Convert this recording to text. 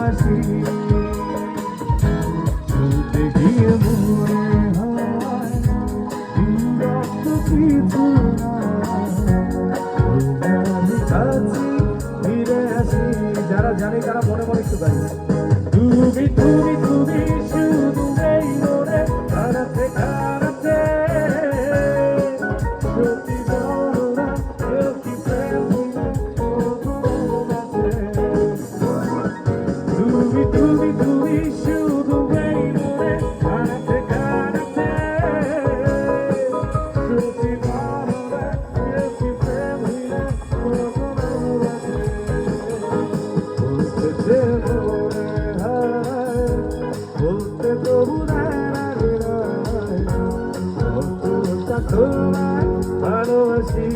ভালোবাসি শুনতে গিয়ে মনে হয় বিরক্ত কিছু না আমি কাছে ফিরে আসি যারা জানি তারা মনে মনে একটু গাই তুমি তুমি তুমি শুধু এই মনে হারাতে হারাতে সত্যি বলো না কেউ কি প্রেম তুমি তুমি তুমি শুধু এই মনে হারাতে হারাতে সত্যি বলো না কেউ কি প্রেম বলতে তবু তোমায় ভালোবাসি